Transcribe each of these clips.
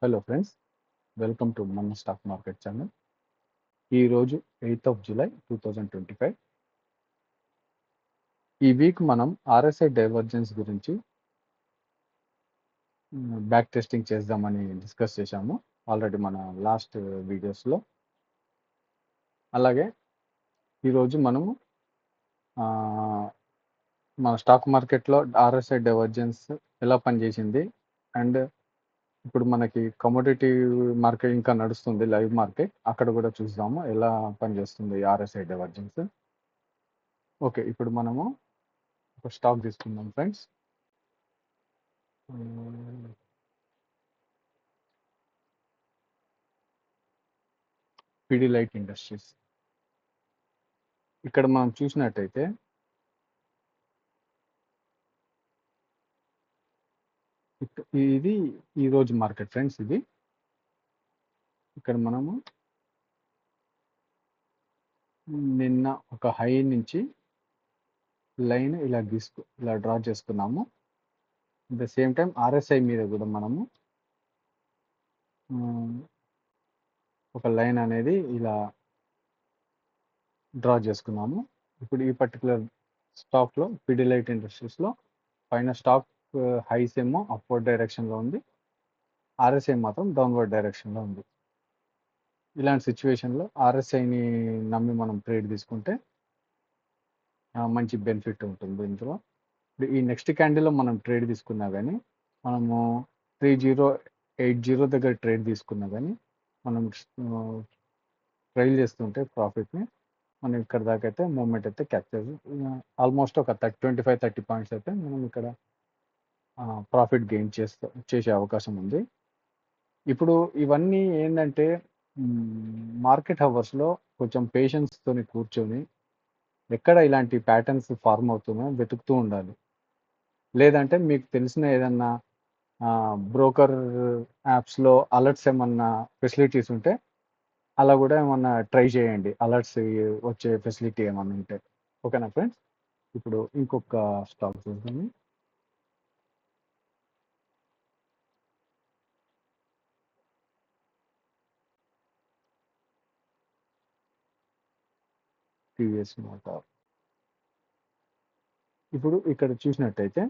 Hello friends, welcome to మన stock market channel. ఈరోజు 8th July 2025. ఈ వీక్ మనం ఆర్ఎస్ఐ డైవర్జెన్స్ గురించి బ్యాక్ టెస్టింగ్ చేద్దామని డిస్కస్ చేశాము ఆల్రెడీ మన లాస్ట్ వీడియోస్లో. అలాగే ఈరోజు మనము మన స్టాక్ మార్కెట్లో ఆర్ఎస్ఐ డైవర్జెన్స్ ఎలా పనిచేసింది అండ్ ఇప్పుడు మనకి కమోడిటీ మార్కెట్ ఇంకా నడుస్తుంది, లైవ్ మార్కెట్, అక్కడ కూడా చూద్దాము ఎలా పనిచేస్తుంది ఆర్ఎస్ఐ డైవర్జెన్స్. ఓకే, ఇప్పుడు మనము ఒక స్టాక్ తీసుకుందాం ఫ్రెండ్స్. పిడిలైట్ ఇండస్ట్రీస్. ఇక్కడ మనం చూసినట్టయితే ఇది ఈరోజు మార్కెట్ ఫ్రెండ్స్. ఇది ఇక్కడ మనము నిన్న ఒక హై నుంచి లైన్ ఇలా ఇలా డ్రా చేసుకున్నాము. At the same time RSI మీద కూడా మనము ఒక లైన్ అనేది ఇలా డ్రా చేసుకున్నాము. ఇప్పుడు ఈ పర్టికులర్ స్టాక్లో పిడిలైట్ ఇండస్ట్రీస్లో పైన స్టాక్ హైస్ ఏమో అప్వర్డ్ డైరెక్షన్లో ఉంది, ఆర్ఎస్ఐ మాత్రం డౌన్వర్డ్ డైరెక్షన్లో ఉంది. ఇలాంటి సిచ్యువేషన్లో ఆర్ఎస్ఐని నమ్మి మనం ట్రేడ్ తీసుకుంటే మంచి బెనిఫిట్ ఉంటుంది ఇందులో. ఈ నెక్స్ట్ క్యాండిల్లో మనం ట్రేడ్ తీసుకున్నా కానీ, మనము 3080 దగ్గర ట్రేడ్ తీసుకున్నా కానీ మనం ట్రైల్ చేస్తుంటే ప్రాఫిట్ని మనం ఇక్కడ దాకా అయితే మూమెంట్ అయితే క్యాప్చర్ ఆల్మోస్ట్ ఒక 25-30 పాయింట్స్ అయితే మనం ఇక్కడ ప్రాఫిట్ గెయిన్ చేసే అవకాశం ఉంది. ఇప్పుడు ఇవన్నీ ఏంటంటే మార్కెట్ అవర్స్లో కొంచెం పేషెన్స్తో కూర్చొని ఎక్కడ ఇలాంటి ప్యాటర్న్స్ ఫార్మ్ అవుతున్నాయో వెతుకుతూ ఉండాలి. లేదంటే మీకు తెలిసిన ఏదన్నా బ్రోకర్ యాప్స్లో అలర్ట్స్ ఏమన్నా ఫెసిలిటీస్ ఉంటే అలా కూడా ఏమన్నా ట్రై చేయండి, అలర్ట్స్ వచ్చే ఫెసిలిటీ ఏమన్నా ఉంటే. ఓకేనా ఫ్రెండ్స్? ఇప్పుడు ఇంకొక స్టాక్ చూద్దాము. TVS motor. ఇప్పుడు ఇక్కడ చూసినట్టయితే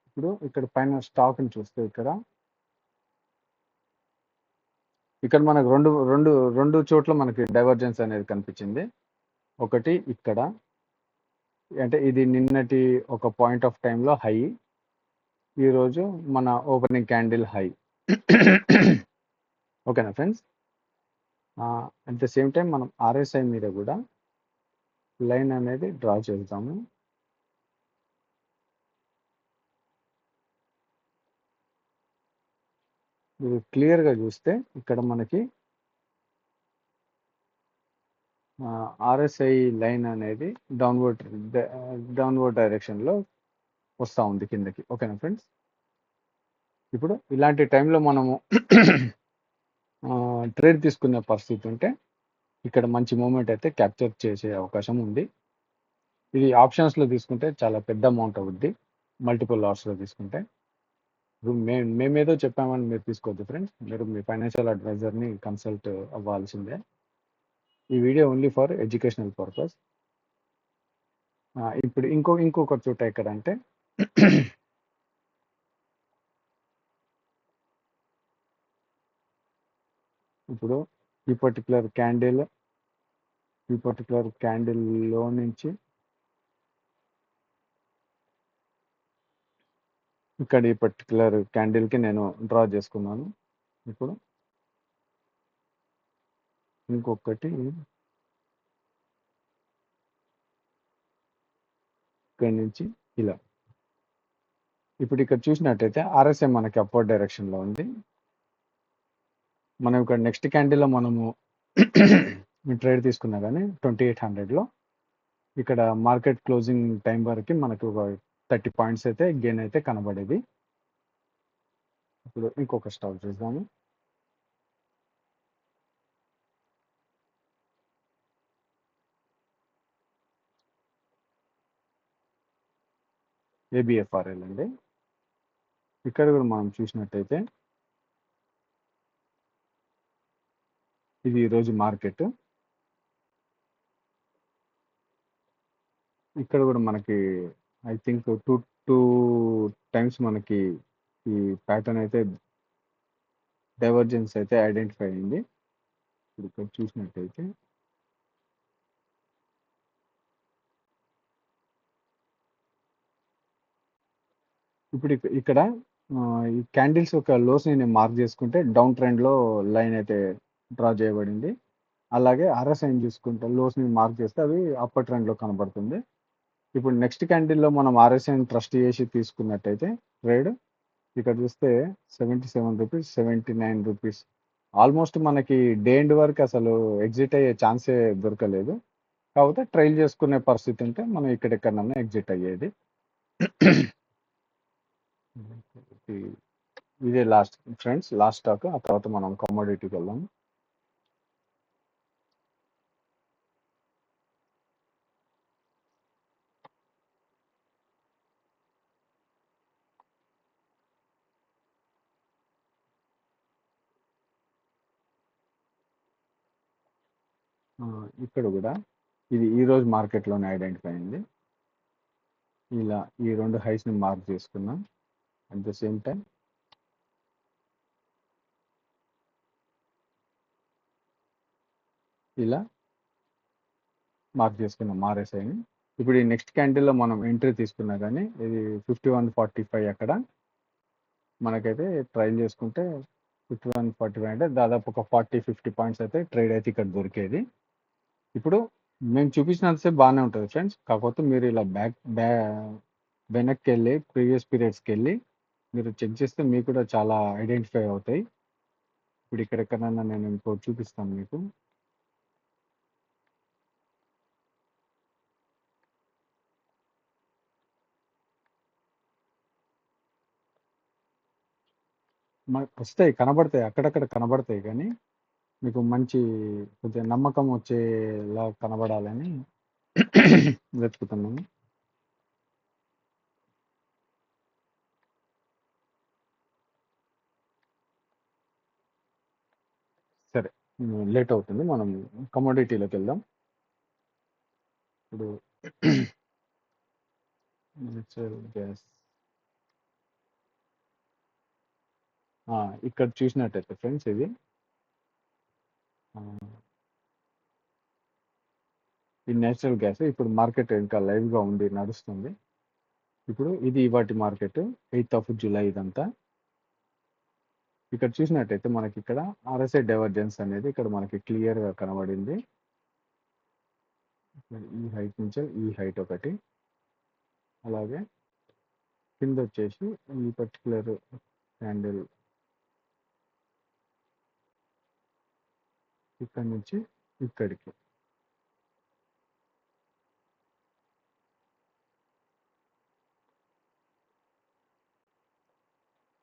ఇప్పుడు ఇక్కడ పైన స్టాక్ని చూస్తే ఇక్కడ మనకు రెండు చోట్ల మనకి డైవర్జెన్స్ అనేది కనిపించింది. ఒకటి ఇక్కడ, అంటే ఇది నిన్నటి ఒక పాయింట్ ఆఫ్ టైంలో హై, ఈరోజు మన ఓపెనింగ్ క్యాండిల్ హై. ఓకేనా friends? At the same time మనం ఆర్ఎస్ఐ మీద కూడా లైన్ అనేది డ్రా చేద్దాము. మీరు క్లియర్గా చూస్తే ఇక్కడ మనకి ఆర్ఎస్ఐ లైన్ అనేది డౌన్వర్డ్ డైరెక్షన్లో వస్తూ ఉంది కిందకి. ఓకేనా ఫ్రెండ్స్? ఇప్పుడు ఇలాంటి టైంలో మనము ట్రేడ్ తీసుకునే పరిస్థితి ఉంటే ఇక్కడ మంచి మూమెంట్ అయితే క్యాప్చర్ చేసే అవకాశం ఉంది. ఇది ఆప్షన్స్లో తీసుకుంటే చాలా పెద్ద అమౌంట్ అవుద్ది, మల్టిపుల్ లాట్స్లో తీసుకుంటే. మేమేదో చెప్పామని మీరు తీసుకోవద్దు ఫ్రెండ్స్, మీరు మీ ఫైనాన్షియల్ అడ్వైజర్ని కన్సల్ట్ అవ్వాల్సిందే. ఈ video only for educational purpose. ఇప్పుడు ఇంకొక చోట ఎక్కడంటే ఇప్పుడు ఈ పర్టికులర్ క్యాండిల్లో నుంచి ఇక్కడ ఈ పర్టికులర్ క్యాండిల్కి నేను డ్రా చేసుకున్నాను. ఇప్పుడు ఇంకొకటి ఇక్కడి నుంచి ఇలా. ఇప్పుడు ఇక్కడ చూసినట్టయితే ఆర్ఎస్ఐ మనకి అప్వర్డ్ డైరెక్షన్లో ఉంది. మనం ఇక్కడ నెక్స్ట్ క్యాండిల్లో మనము ట్రేడ్ తీసుకున్నా కానీ 2800లో ఇక్కడ మార్కెట్ క్లోజింగ్ టైం వరకు మనకు ఒక 30 పాయింట్స్ అయితే గెయిన్ అయితే కనబడేది. ఇప్పుడు ఇంకొక స్టాక్ చూద్దాము. ఏబిఎఫ్ఆర్ఎల్ అండి. ఇక్కడ కూడా మనం చూసినట్టయితే ఇది ఈరోజు మార్కెట్. ఇక్కడ కూడా మనకి I think two two times మనకి ఈ ప్యాటర్న్ అయితే డైవర్జెన్స్ అయితే ఐడెంటిఫై అయింది. ఇప్పుడు ఇక్కడ చూసినట్టయితే ఇప్పుడు ఇక్కడ ఈ క్యాండిల్స్ ఒక లోస్ నేను మార్క్ చేసుకుంటే డౌన్ ట్రెండ్ లో లైన్ అయితే డ్రా చేయబడింది. అలాగే RSI చూసుకుంటే లోస్ ని మార్క్ చేస్తే అవి అప్పర్ ట్రెండ్ లో కనబడుతుంది. ఇప్పుడు నెక్స్ట్ క్యాండిల్లో మనం RSI ట్రస్ట్ చేసి తీసుకున్నట్టయితే ట్రేడ్ ఇక్కడ చూస్తే ₹77, ₹79. ఆల్మోస్ట్ మనకి డే ఎండ్ వరకు అసలు ఎగ్జిట్ అయ్యే ఛాన్సే దొరకలేదు. కాకపోతే ట్రైల్ చేసుకునే పరిస్థితి ఉంటే మనం ఇక్కడెక్కడన్నా ఎగ్జిట్ అయ్యేది. ఇదే లాస్ట్ ఫ్రెండ్స్, లాస్ట్ స్టాక్. ఆ తర్వాత మనం కమోడిటీకి వెళ్దాం. ఇక్కడ కూడా ఇది ఈ రోజు మార్కెట్లోనే ఐడెంటిఫై అయింది. ఇలా ఈ రెండు హైస్ని మార్క్ చేసుకున్నాం. అట్ ద సేమ్ టైం ఇలా మార్క్ చేసుకున్నాం RSIని. ఇప్పుడు ఈ నెక్స్ట్ క్యాండిల్లో మనం ఎంట్రీ తీసుకున్నా కానీ ఇది 51.45 అక్కడ మనకైతే ట్రైల్ చేసుకుంటే 51.45 అంటే దాదాపు ఒక 40-50 పాయింట్స్ అయితే ట్రేడ్ అయితే ఇక్కడ దొరికేది. ఇప్పుడు మేము చూపించినంతసేపు బాగానే ఉంటుంది ఫ్రెండ్స్. కాకపోతే మీరు ఇలా వెనక్కి వెళ్ళి ప్రీవియస్ పీరియడ్స్కి వెళ్ళి మీరు చెక్ చేస్తే మీకు కూడా చాలా ఐడెంటిఫై అవుతాయి. ఇప్పుడు ఇక్కడెక్కడైనా నేను ఇంకోటి చూపిస్తాను మీకు. వస్తాయి, కనబడతాయి, అక్కడక్కడ కనబడతాయి, కానీ మీకు మంచి కొంచెం నమ్మకం వచ్చేలా కనబడాలని వెతుకుతున్నాను. సరే, లేట్ అవుతుంది, మనం కమోడిటీలోకి వెళ్దాం. ఇప్పుడు గ్యాస్ ఇక్కడ చూసినట్టయితే ఫ్రెండ్స్ ఇది ఈ నేచురల్ గ్యాస్ ఇప్పుడు మార్కెట్ ఇంకా లైవ్గా ఉండి నడుస్తుంది. ఇప్పుడు ఇది వాటి మార్కెట్ 8th July ఇదంతా. ఇక్కడ చూసినట్టయితే మనకి ఇక్కడ RSI డైవర్జెన్స్ అనేది ఇక్కడ మనకి క్లియర్గా కనబడింది. ఈ హైట్ నుంచి ఈ హైట్ ఒకటి, అలాగే కింద వచ్చేసి ఈ పర్టికులర్ క్యాండిల్ ఇక్కడ నుంచి ఇక్కడికి.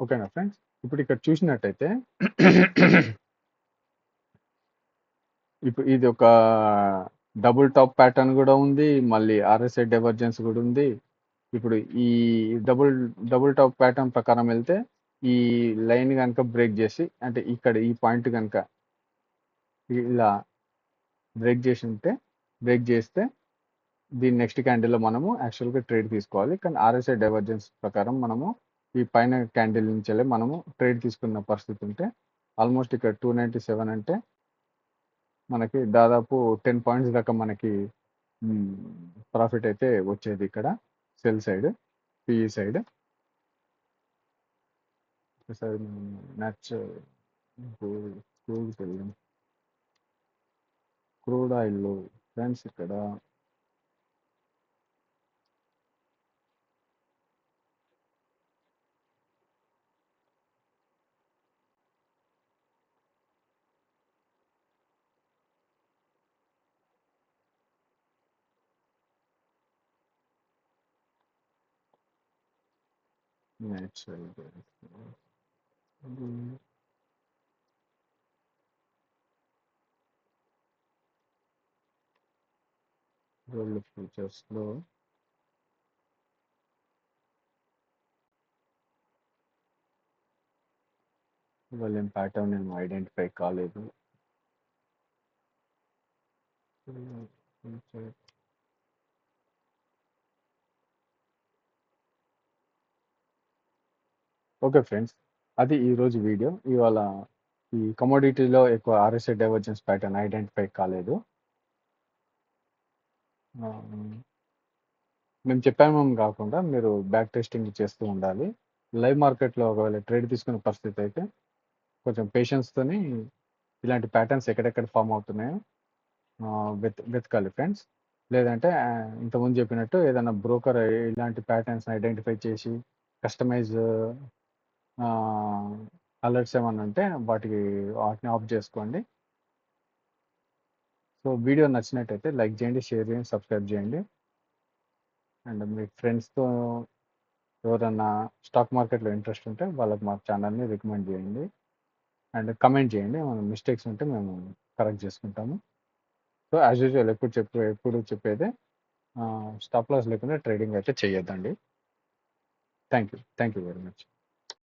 ఓకేనా ఫ్రెండ్స్? ఇప్పుడు ఇక్కడ చూసినట్టయితే ఇప్పుడు ఇది ఒక డబుల్ టాప్ ప్యాటర్న్ కూడా ఉంది, మళ్ళీ RSI డైవర్జెన్స్ కూడా ఉంది. ఇప్పుడు ఈ డబుల్ టాప్ ప్యాటర్న్ ప్రకారం వెళ్తే ఈ లైన్ కనుక బ్రేక్ చేసి, అంటే ఇక్కడ ఈ పాయింట్ కనుక ఇలా బ్రేక్ చేస్తే దీని నెక్స్ట్ క్యాండిల్లో మనము యాక్చువల్గా ట్రేడ్ తీసుకోవాలి. కానీ RSI డైవర్జెన్స్ ప్రకారం మనము ఈ పైన క్యాండిల్ నుంచి మనము ట్రేడ్ తీసుకున్న పరిస్థితి ఉంటే ఆల్మోస్ట్ ఇక్కడ 297 అంటే మనకి దాదాపు 10 పాయింట్స్ దాకా మనకి ప్రాఫిట్ అయితే వచ్చేది ఇక్కడ సెల్ సైడ్, PE సైడ్. ఒకసారి క్రూడ్ ఆయిల్ ఫ్రెండ్స్ ఇక్కడ నేచురల్ గోల్డ్ ఫ్యూచర్స్లో ఇవాళ ఏం ప్యాటర్న్ నేను ఐడెంటిఫై కాలేదు. ఓకే ఫ్రెండ్స్, అది ఈరోజు వీడియో. ఇవాళ ఈ కమోడిటీలో ఎక్కువ ఆర్ఎస్ఐ డైవర్జెన్స్ ప్యాటర్న్ ఐడెంటిఫై కాలేదు. ఆ, మేము చెప్పాము కాకుండా మీరు బ్యాక్ టెస్టింగ్ చేస్తూ ఉండాలి. లైవ్ మార్కెట్లో ఒకవేళ ట్రేడ్ తీసుకునే పరిస్థితి అయితే కొంచెం పేషెన్స్తోని ఇలాంటి ప్యాటర్న్స్ ఎక్కడెక్కడ ఫామ్ అవుతున్నాయో వెతకాలి ఫ్రెండ్స్. లేదంటే ఇంతకుముందు చెప్పినట్టు ఏదైనా బ్రోకర్ ఇలాంటి ప్యాటర్న్స్ ఐడెంటిఫై చేసి కస్టమైజ్ అలర్ట్స్ ఏమన్నా ఉంటే వాటిని ఆఫ్ చేసుకోండి. సో వీడియో నచ్చినట్టయితే లైక్ చేయండి, షేర్ చేయండి, సబ్స్క్రైబ్ చేయండి. అండ్ మీ ఫ్రెండ్స్తో ఎవరైనా స్టాక్ మార్కెట్లో ఇంట్రెస్ట్ ఉంటే వాళ్ళకి మా ఛానల్ని రికమెండ్ చేయండి. అండ్ కమెంట్ చేయండి, మన మిస్టేక్స్ ఉంటే మేము కరెక్ట్ చేసుకుంటాము. సో యాజ్ యూజువల్ ఎప్పుడు చెప్పేదే స్టాప్ లాస్ లేకుండా ట్రేడింగ్ అయితే చేయొద్దండి. Thank you very much.